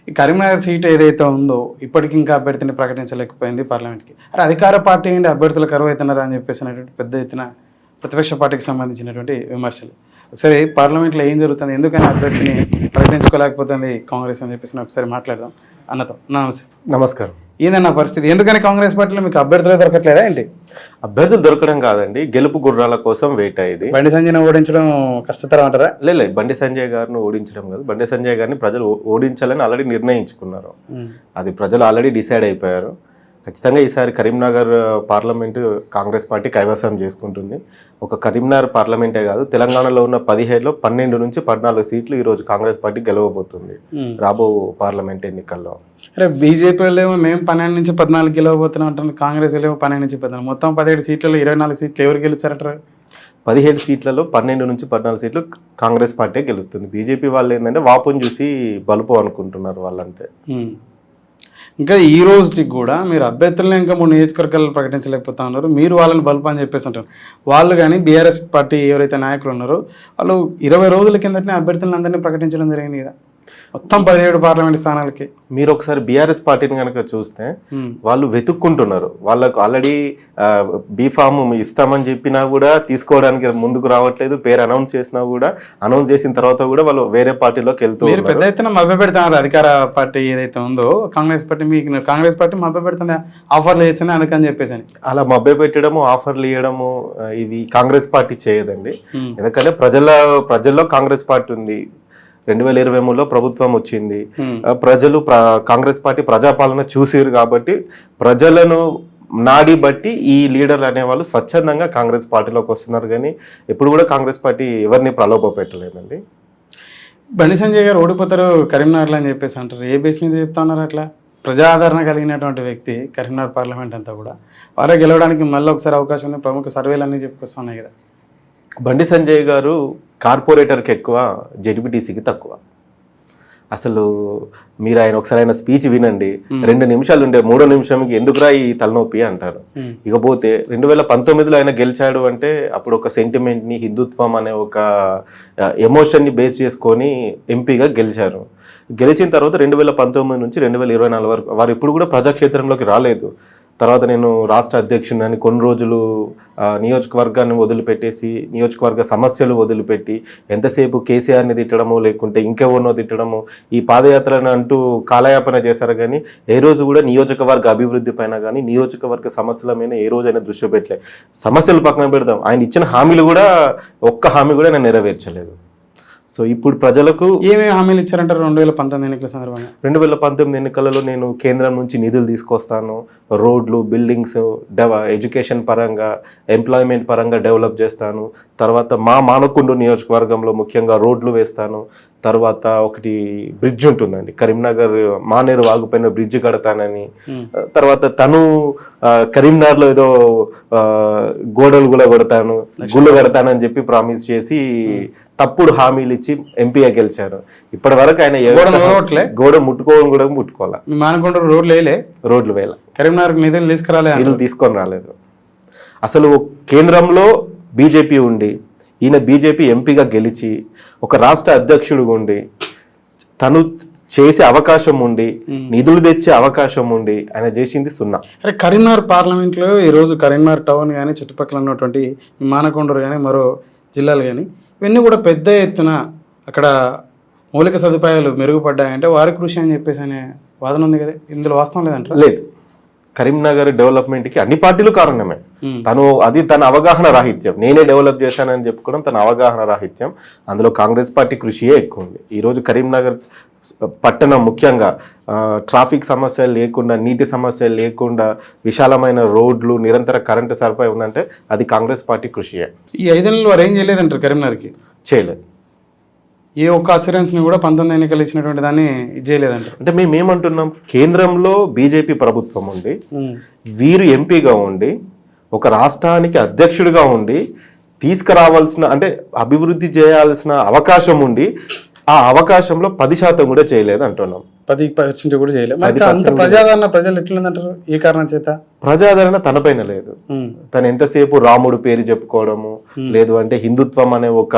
ఈ కరీంనగర్ సీట్ ఏదైతే ఉందో ఇప్పటికి ఇంకా అభ్యర్థిని ప్రకటించలేకపోయింది పార్లమెంట్కి. అరే అధికార పార్టీ ఏంటి అభ్యర్థులు కరువు అవుతున్నారా అని చెప్పేసినటువంటి పెద్ద ఎత్తున ప్రతిపక్ష పార్టీకి సంబంధించినటువంటి విమర్శలు. ఒకసారి పార్లమెంట్లో ఏం జరుగుతుంది, ఎందుకని అభ్యర్థిని ప్రకటించుకోలేకపోతుంది కాంగ్రెస్ అని చెప్పేసి ఒకసారి మాట్లాడదాం అన్నతో. నమస్కారం. ఏందన్న పరిస్థితి, ఎందుకని కాంగ్రెస్ పార్టీలో మీకు అభ్యర్థులే దొరకట్లేదా ఏంటి? అభ్యర్థులు దొరకడం కాదండి, గెలుపు గుర్రాల కోసం వెయిట్ అయ్యేది. బండి సంజయ్ని ఓడించడం కష్టతరం అంటారా? లేదు, బండి సంజయ్ గారిని ఓడించడం కాదు, బండి సంజయ్ గారిని ప్రజలు ఓడించాలని ఆల్రెడీ నిర్ణయించుకున్నారు. అది ప్రజలు ఆల్రెడీ డిసైడ్ అయిపోయారు. ఖచ్చితంగా ఈసారి కరీంనగర్ పార్లమెంటు కాంగ్రెస్ పార్టీ కైవసం చేసుకుంటుంది. ఒక కరీంనగర్ పార్లమెంటే కాదు, తెలంగాణలో ఉన్న 17లో 12 నుంచి 14 సీట్లు ఈరోజు కాంగ్రెస్ పార్టీ గెలవబోతుంది రాబో పార్లమెంట్ ఎన్నికల్లో. అరే బీజేపీ వాళ్ళేమో మేము 12 నుంచి 14 గెలవబోతున్నాం అంటారు, కాంగ్రెస్ వాళ్ళేమో 12 నుంచి 14, మొత్తం 17 సీట్లలో 24 సీట్లు ఎవరు గెలుస్తారంటారు? 17 సీట్లలో 12 నుంచి 14 సీట్లు కాంగ్రెస్ పార్టీ గెలుస్తుంది. బీజేపీ వాళ్ళు ఏంటంటే వాపుని చూసి బలుపు అనుకుంటున్నారు వాళ్ళంతే. ఇంకా ఈ రోజుకి కూడా మీరు అభ్యర్థులను ఇంకా 3 నియోజకవర్గాలు ప్రకటించలేకపోతా ఉన్నారు, మీరు వాళ్ళని బల్బు అని చెప్పేసి అంటారు. వాళ్ళు కానీ బీఆర్ఎస్ పార్టీ ఎవరైతే నాయకులు ఉన్నారో వాళ్ళు 20 రోజుల కిందటనే అభ్యర్థులను అందరినీ ప్రకటించడం జరిగింది కదా, మొత్తం 17 పార్లమెంట్ స్థానాలకి. మీరు ఒకసారి బీఆర్ఎస్ పార్టీని కనుక చూస్తే వాళ్ళు వెతుక్కుంటున్నారు. వాళ్ళకు ఆల్రెడీ బీఫామ్ ఇస్తామని చెప్పినా కూడా తీసుకోవడానికి ముందుకు రావట్లేదు. పేరు అనౌన్స్ చేసినా కూడా, అనౌన్స్ చేసిన తర్వాత కూడా వాళ్ళు వేరే పార్టీలోకి వెళ్తూ మీరు పెద్ద ఎత్తున మభ్య పెడుతున్నారు. అధికార పార్టీ ఏదైతే ఉందో కాంగ్రెస్ పార్టీ, మీకు కాంగ్రెస్ పార్టీ మభ్య పెడుతుంది, ఆఫర్లు ఇచ్చింది అందుకని చెప్పేసి. అలా మభ్య పెట్టడము, ఆఫర్లు ఇవ్వడము ఇది కాంగ్రెస్ పార్టీ చేయదండి. ఎందుకంటే ప్రజల్లో కాంగ్రెస్ పార్టీ ఉంది. 2023లో ప్రభుత్వం వచ్చింది. ప్రజలు కాంగ్రెస్ పార్టీ ప్రజాపాలన చూసారు కాబట్టి ప్రజలను నాడి బట్టి ఈ లీడర్లు అనేవాళ్ళు స్వచ్ఛందంగా కాంగ్రెస్ పార్టీలోకి వస్తున్నారు. కానీ ఎప్పుడు కూడా కాంగ్రెస్ పార్టీ ఎవరిని ప్రలోభ పెట్టలేదండి. బండి సంజయ్ గారు ఓడిపోతారు కరీంనగర్లో అని చెప్పేసి అంటారు, ఏ బేస్ మీద చెప్తా ఉన్నారు? అట్లా ప్రజా ఆదరణ కలిగినటువంటి వ్యక్తి కరీంనగర్ పార్లమెంట్ అంతా కూడా వారే గెలవడానికి మళ్ళీ ఒకసారి అవకాశం ఉంది. ప్రముఖ సర్వేలు అన్నీ చెప్పుకొస్తున్నాయి కదా. బండి సంజయ్ గారు కార్పొరేటర్కి ఎక్కువ, జెడ్పీటీసీకి తక్కువ. అసలు మీరు ఒకసారి ఆయన స్పీచ్ వినండి, 2 నిమిషాలు ఉండే 3వ నిమిషంకి ఎందుకురా ఈ తలనొప్పి అంటారు. ఇకపోతే 2019లో ఆయన గెలిచాడు అంటే అప్పుడు ఒక సెంటిమెంట్ని, హిందుత్వం అనే ఒక ఎమోషన్ని బేస్ చేసుకొని ఎంపీగా గెలిచారు. గెలిచిన తర్వాత 2019 నుంచి 2024 వరకు వారు ఇప్పుడు కూడా ప్రజాక్షేత్రంలోకి రాలేదు. తర్వాత నేను రాష్ట్ర అధ్యక్షుడిని కొన్ని రోజులు నియోజకవర్గాన్ని వదిలిపెట్టేసి, నియోజకవర్గ సమస్యలు వదిలిపెట్టి ఎంతసేపు కేసీఆర్ని తిట్టడము, లేకుంటే ఇంకెవరినో తిట్టడము, ఈ పాదయాత్రను అంటూ కాలయాపన చేశారు. కానీ ఏ రోజు కూడా నియోజకవర్గ అభివృద్ధి పైన కానీ, నియోజకవర్గ సమస్యల మీద ఏ రోజైనా దృష్టి పెట్టలే. సమస్యలు పక్కన పెడదాం, ఆయన ఇచ్చిన హామీలు కూడా ఒక్క హామీ కూడా నేను నెరవేర్చలేదు. సో ఇప్పుడు ప్రజలకు ఏమేమి హామీలు ఇచ్చారంటారు 2019 ఎన్నికల సందర్భంగా? 2019 ఎన్నికలలో నేను కేంద్రం నుంచి నిధులు తీసుకొస్తాను, రోడ్లు, బిల్డింగ్స్, ఎడ్యుకేషన్ పరంగా, ఎంప్లాయ్మెంట్ పరంగా డెవలప్ చేస్తాను, తర్వాత మానకొండ నియోజకవర్గంలో ముఖ్యంగా రోడ్లు వేస్తాను, తర్వాత ఒకటి బ్రిడ్జ్ ఉంటుందండి కరీంనగర్ మానేరు వాగుపైన బ్రిడ్జ్ కడతానని, తర్వాత తను కరీంనగర్లో ఏదో గోడలు కూడా గుళ్ళు కడతానని చెప్పి ప్రామిస్ చేసి తప్పుడు హామీలు ఇచ్చి ఎంపీగా గెలిచారు. ఇప్పటి వరకు ఆయన గోడ ముట్టుకోవడం కూడా ముట్టుకోవాలి. మానకొండ రోడ్లు వేల కరీంనగర్ నిధులు తీసుకొని రాలేదు. అసలు కేంద్రంలో బీజేపీ ఉండి, ఈయన బీజేపీ ఎంపీగా గెలిచి ఒక రాష్ట్ర అధ్యక్షుడిగా ఉండి, తను చేసే అవకాశం ఉండి, నిధులు తెచ్చే అవకాశం ఉండి ఆయన చేసింది సున్నా. అరే కరీంనగర్ పార్లమెంట్లో ఈరోజు కరీంనగర్ టౌన్ కానీ చుట్టుపక్కల ఉన్నటువంటి మానకొండూరు కానీ మరో జిల్లాలు కానీ ఇవన్నీ కూడా పెద్ద ఎత్తున అక్కడ మౌలిక సదుపాయాలు మెరుగుపడ్డాయంటే వారి కృషి అని చెప్పేసి అనే వాదన ఉంది కదా, ఇందులో వాస్తవం లేదంటారా? లేదు, కరీంనగర్ డెవలప్మెంట్కి అన్ని పార్టీలు కారణమే. తన అవగాహన రాహిత్యం, నేనే డెవలప్ చేశానని చెప్పుకోవడం తన అవగాహన రాహిత్యం. అందులో కాంగ్రెస్ పార్టీ కృషియే ఎక్కువ ఉంది. ఈరోజు కరీంనగర్ పట్టణం ముఖ్యంగా ట్రాఫిక్ సమస్యలు లేకుండా, నీటి సమస్యలు లేకుండా, విశాలమైన రోడ్లు, నిరంతర కరెంటు సరఫరా ఉందంటే అది కాంగ్రెస్ పార్టీ కృషియే. ఈ 5 నెలలు వారు ఏం చేయలేదంటారు కరీంనగర్కి? చేయలేదు. ఏ ఒక్క అసూరెన్స్ని కూడా 19 ఎన్నికలు ఇచ్చినటువంటి దాన్ని చేయలేదంటారు. అంటే మేము ఏమంటున్నాం, కేంద్రంలో బీజేపీ ప్రభుత్వం ఉండి, వీరు ఎంపీగా ఉండి, ఒక రాష్ట్రానికి అధ్యక్షుడిగా ఉండి తీసుకురావాల్సిన, అంటే అభివృద్ధి చేయాల్సిన అవకాశం ఉండి ఆ అవకాశంలో 10% కూడా చేయలేదు అంటున్నాం. 10% కూడా చేయలేదు. మరి 10% అంత ప్రజాదరణ ప్రజలు ఎట్లుందంటారు ఏ కారణం చేత? ప్రజాదరణ తనపైన లేదు. తను ఎంతసేపు రాముడు పేరు చెప్పుకోవడము, లేదు అంటే హిందుత్వం అనే ఒక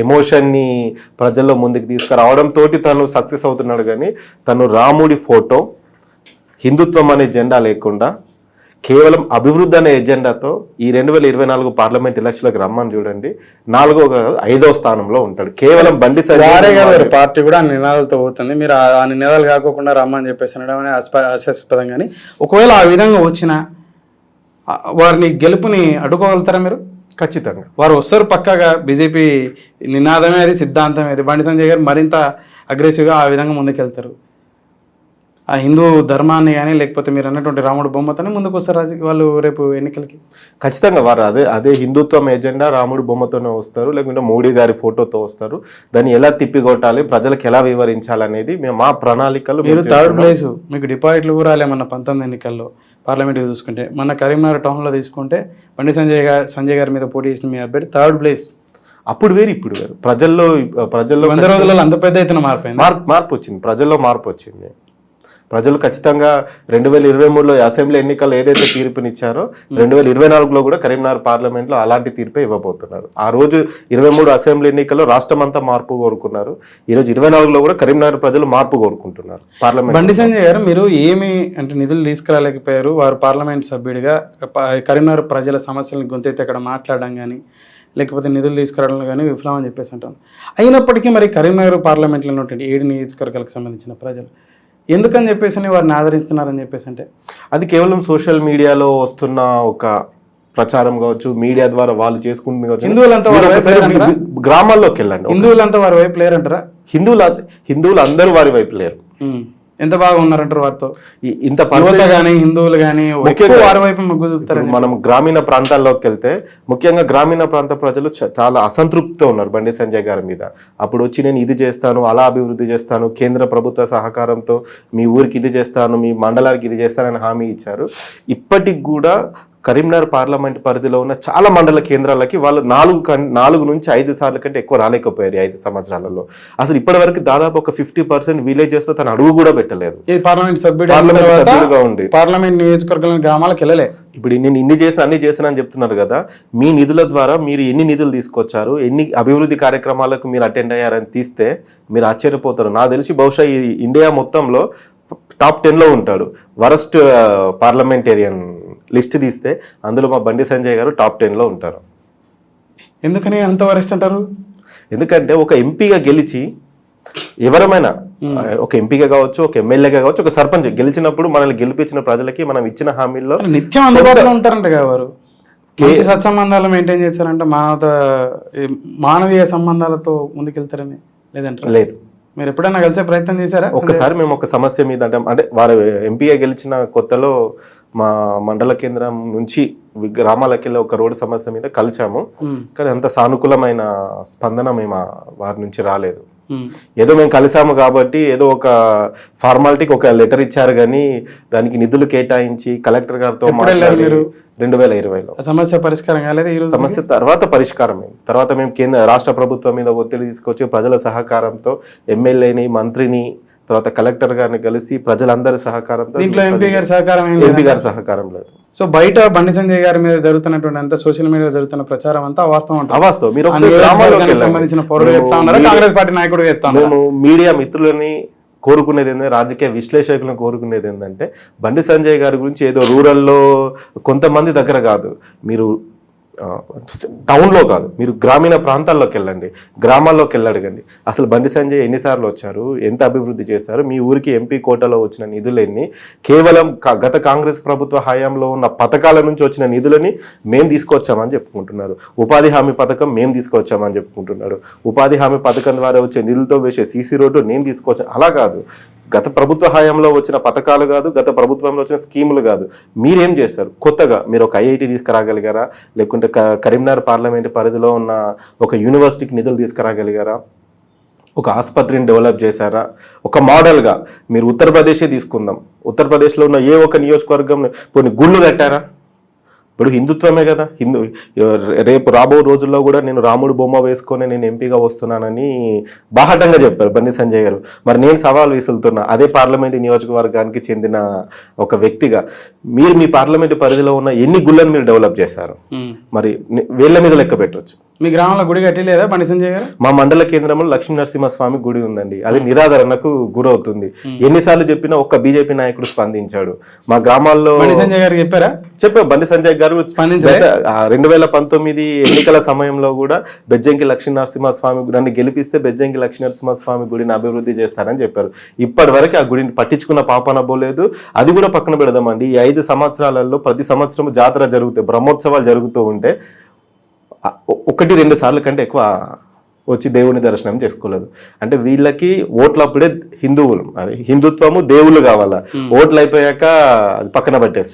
ఎమోషన్ ని ప్రజల్లో ముందుకు తీసుకురావడం తోటి తను సక్సెస్ అవుతున్నాడు. కానీ తను రాముడి ఫోటో, హిందుత్వం అనే జెండా లేకుండా కేవలం అభివృద్ధి అనే ఎజెండాతో ఈ 2024 పార్లమెంట్ ఎలక్షన్లకు రమ్మని చూడండి, 5వ స్థానంలో ఉంటాడు. కేవలం బండి సంజయ్ పార్టీ కూడా ఆ నినాదాలతో పోతుంది. మీరు ఆ నినాదాలు కాకుండా రమ్మని చెప్పేసి అనడం హాస్యాస్పదం. కానీ ఒకవేళ ఆ విధంగా వచ్చినా వారిని గెలుపుని అడ్డుకోగలుగుతారా మీరు? ఖచ్చితంగా వారు వస్తారు పక్కాగా. బీజేపీ నినాదమే అది, సిద్ధాంతమే అది. బండి సంజయ్ గారు మరింత అగ్రెసివ్గా ఆ విధంగా ముందుకెళ్తారు. ఆ హిందూ ధర్మాన్ని కానీ లేకపోతే మీరు అన్నటువంటి రాముడు బొమ్మతోనే ముందుకు వస్తారు వాళ్ళు రేపు ఎన్నికలకి. ఖచ్చితంగా వారు అదే హిందుత్వం ఎజెండా రాముడు బొమ్మతోనే వస్తారు, లేకుంటే మోడీ గారి ఫోటోతో వస్తారు. దాన్ని ఎలా తిప్పికొట్టాలి, ప్రజలకు ఎలా వివరించాలనేది మేము మా ప్రణాళికలు. మీరు 3rd ప్లేస్, మీకు డిపాజిట్లు కూడా రాలేమన్న 19 ఎన్నికల్లో పార్లమెంట్కి చూసుకుంటే. మన కరీంనగర్ టౌన్లో తీసుకుంటే బండి సంజయ్ గారి మీద పోటీ చేసిన మీ అభ్యర్థి 3rd ప్లేస్. అప్పుడు వేరు ఇప్పుడు వేరు. ప్రజల్లో 100 రోజులలో అంత పెద్ద ఎత్తున మార్పు వచ్చింది, ప్రజల్లో మార్పు వచ్చింది. ప్రజలు ఖచ్చితంగా 2023లో అసెంబ్లీ ఎన్నికల్లో ఏదైతే తీర్పునిచ్చారో 2024లో కూడా కరీంనగర్ పార్లమెంట్లో అలాంటి తీర్పే ఇవ్వబోతున్నారు. ఆ రోజు 23 అసెంబ్లీ ఎన్నికల్లో రాష్ట్రం అంతా మార్పు కోరుకున్నారు. ఈ రోజు 24లో కూడా కరీంనగర్ ప్రజలు మార్పు కోరుకుంటున్నారు. పార్లమెంట్ బండి సంజయ్ గారు మీరు ఏమి అంటే నిధులు తీసుకురాలేకపోయారు. వారు పార్లమెంట్ సభ్యుడిగా కరీంనగర్ ప్రజల సమస్యలను గొంతెత్తి అక్కడ మాట్లాడడం కానీ లేకపోతే నిధులు తీసుకురావడం కానీ విఫలమని చెప్పేసి అంటాను. అయినప్పటికీ మరి కరీంనగర్ పార్లమెంట్లో ఉన్నటువంటి 7 నియోజకవర్గాలకు సంబంధించిన ప్రజలు ఎందుకని చెప్పేసి వారిని ఆదరిస్తున్నారని చెప్పేసి అంటే అది కేవలం సోషల్ మీడియాలో వస్తున్న ఒక ప్రచారం కావచ్చు, మీడియా ద్వారా వాళ్ళు చేసుకుంటుంది కావచ్చు. గ్రామాల్లోకి వెళ్ళండి, హిందువులంతా వారి వైపు లేరంటారా? హిందువులు అందరూ వారి వైపు లేరు. ఎంత బాగా ఉన్నారంటారు వారితో? ఇంత కానీ హిందువులు కానీ వారి వైపు మొగ్గు చూపుతారు. మనం గ్రామీణ ప్రాంతాల్లోకి వెళ్తే ముఖ్యంగా గ్రామీణ ప్రాంత ప్రజలు చాలా అసంతృప్తితో ఉన్నారు బండి సంజయ్ గారి మీద. అప్పుడు వచ్చి నేను ఇది చేస్తాను, అలా అభివృద్ధి చేస్తాను, కేంద్ర ప్రభుత్వ సహకారంతో మీ ఊరికి ఇది చేస్తాను, మీ మండలానికి ఇది చేస్తానని హామీ ఇచ్చారు. ఇప్పటికి కూడా కరీంనగర్ పార్లమెంట్ పరిధిలో ఉన్న చాలా మండల కేంద్రాలకి వాళ్ళు 4 నుంచి 5 సార్ల కంటే ఎక్కువ రాలేకపోయారు 5 సంవత్సరాలలో. అసలు ఇప్పటి వరకు దాదాపు ఒక 50% విలేజెస్ లో తన అడుగు కూడా పెట్టలేదు. పార్లమెంట్ సభ్యుడుగా ఉండి పార్లమెంట్ నియోజకవర్గ గ్రామాలకు వెళ్ళలే. ఇప్పుడు నేను అన్ని చేశాను అని చెప్తున్నారు కదా, మీ నిధుల ద్వారా మీరు ఎన్ని నిధులు తీసుకొచ్చారు, ఎన్ని అభివృద్ధి కార్యక్రమాలకు మీరు అటెండ్ అయ్యారని తీస్తే మీరు ఆశ్చర్యపోతారు. నాకు తెలిసి బహుశా ఈ ఇండియా మొత్తంలో టాప్ 10లో ఉంటాడు. వరస్ట్ పార్లమెంటేరియన్ లిస్ట్ తీస్తే అందులో మా బండి సంజయ్ గారు టాప్ 10లో ఉంటారు. ఎందుకని అంత వరస్ట్ అంటారు? ఎందుకంటే ఒక ఎంపీగా గెలిచి ఎవరమైనా ఒక ఎంపీగా కావచ్చు, ఒక ఎమ్మెల్యేగా కావచ్చు, ఒక సర్పంచ్ గెలిచినప్పుడు మనల్ని గెలిపించిన ప్రజలకి మనం ఇచ్చిన హామీల్లో నిత్యం అందుబాటులో ఉంటారంట కదా వారు. మంచి సత్సంబంధాలు మెయింటైన్ చేస్తారంటే మానవీయ సంబంధాలతో ముందుకెళ్తారని లేదంటే లేదు. మీరు ఎప్పుడైనా కలిసే ప్రయత్నం చేశారా? ఒకసారి మేము ఒక సమస్య మీద అంటే వారు ఎంపీగా గెలిచిన కొత్తలో మా మండల కేంద్రం నుంచి గ్రామాలకి వెళ్ళి ఒక రోడ్డు సమస్య మీద కలిసాము. కానీ అంత సానుకూలమైన స్పందన మేము వారి నుంచి రాలేదు. ఏదో మేము కలిసాము కాబట్టి ఏదో ఒక ఫార్మాలిటీకి ఒక లెటర్ ఇచ్చారు, కానీ దానికి నిధులు కేటాయించి కలెక్టర్ గారితో 2020లో సమస్య పరిష్కారం కాలేదు. సమస్య తర్వాత పరిష్కారం అయింది. తర్వాత మేము రాష్ట్ర ప్రభుత్వం మీద ఒత్తిడి తీసుకొచ్చి ప్రజల సహకారంతో ఎమ్మెల్యేని, మంత్రిని, తర్వాత కలెక్టర్ గారిని కలిసి ప్రజలందరి సహకారంతో. దీంట్లో ఎంపీ గారి సహకారం లేదు. సో బయట బండి సంజయ్ గారి మీద జరుగుతున్నటువంటి అంతా సోషల్ మీడియా జరుగుతున్న ప్రచారం అంతా అవాస్తవం. మీరు సంబంధించిన పౌరులు చెప్తా ఉన్నారు, కాంగ్రెస్ పార్టీ నాయకుడు చెప్తా ఉన్నారు. మేము మీడియా మిత్రులని కోరుకునేది ఏంటంటే, రాజకీయ విశ్లేషకులను కోరుకునేది ఏంటంటే, బండి సంజయ్ గారి గురించి ఏదో రూరల్లో కొంతమంది దగ్గర కాదు, మీరు టౌన్లో కాదు, మీరు గ్రామీణ ప్రాంతాల్లోకి వెళ్ళండి, గ్రామాల్లోకి వెళ్ళడగండి. అసలు బండి సంజయ్ ఎన్నిసార్లు వచ్చారు, ఎంత అభివృద్ధి చేశారు, మీ ఊరికి ఎంపీ కోటాలో వచ్చిన నిధులు ఎన్ని, కేవలం గత కాంగ్రెస్ ప్రభుత్వ హయాంలో ఉన్న పథకాల నుంచి వచ్చిన నిధులని మేము తీసుకొచ్చామని చెప్పుకుంటున్నారు. ఉపాధి హామీ పథకం మేము తీసుకొచ్చామని చెప్పుకుంటున్నారు. ఉపాధి హామీ పథకం ద్వారా వచ్చే నిధులతో వేసే సీసీ రోడ్డు నేను తీసుకొచ్చాను. అలా కాదు, గత ప్రభుత్వ హయాంలో వచ్చిన పథకాలు కాదు, గత ప్రభుత్వంలో వచ్చిన స్కీములు కాదు, మీరేం చేస్తారు? కొత్తగా మీరు ఒక ఐఐటి తీసుకురాగలిగారా, లేకుంటే కరీంనగర్ పార్లమెంట్ పరిధిలో ఉన్న ఒక యూనివర్సిటీకి నిధులు తీసుకురాగలిగారా, ఒక ఆసుపత్రిని డెవలప్ చేశారా? ఒక మోడల్గా మీరు ఉత్తరప్రదేశే తీసుకుందాం, ఉత్తరప్రదేశ్లో ఉన్న ఏ ఒక్క నియోజకవర్గం కొన్ని గుళ్ళు కట్టారా? ఇప్పుడు హిందుత్వమే కదా రేపు రాబో రోజుల్లో కూడా నేను రాముడు బొమ్మ వేసుకొని నేను ఎంపీగా వస్తున్నానని బాహటంగా చెప్పారు బండి సంజయ్ గారు. మరి నేను సవాల్ విసులుతున్నా, అదే పార్లమెంట్ నియోజకవర్గానికి చెందిన ఒక వ్యక్తిగా మీరు మీ పార్లమెంట్ పరిధిలో ఉన్న ఎన్ని గుళ్ళని మీరు డెవలప్ చేశారు? మరి వేళ్ల మీద లెక్క పెట్టవచ్చు. మీ గ్రామంలో గుడి కట్టలేదా బండి సంజయ్ గారు? మా మండల కేంద్రంలో లక్ష్మీ నరసింహస్వామి గుడి ఉందండి, అది నిరాదరణకు గురవుతుంది. ఎన్నిసార్లు చెప్పినా ఒక్క బీజేపీ నాయకుడు స్పందించాడు. మా గ్రామాల్లో బండి సంజయ్ గారు చెప్పాం బండి సంజయ్ గారు 2019 ఎన్నికల సమయంలో కూడా బెజ్జంకి లక్ష్మీ నరసింహస్వామి నన్ను గెలిపిస్తే బెజ్జంకి లక్ష్మీ నరసింహస్వామి గుడిని అభివృద్ధి చేస్తారని చెప్పారు. ఇప్పటి వరకు ఆ గుడిని పట్టించుకున్న పాపన పోలేదు. అది కూడా పక్కన పెడదామండి, ఈ 5 సంవత్సరాలలో ప్రతి సంవత్సరం జాతర జరుగుతాయి, బ్రహ్మోత్సవాలు జరుగుతూ ఉంటే 1-2 సార్లు కంటే ఎక్కువ వచ్చి దేవుని దర్శనం చేసుకోలేదు. అంటే వీళ్ళకి ఓట్లప్పుడే హిందువులు, హిందుత్వము దేవుళ్ళు కావాలా, ఓట్లు అయిపోయాక అది పక్కన పట్టేస్తారు.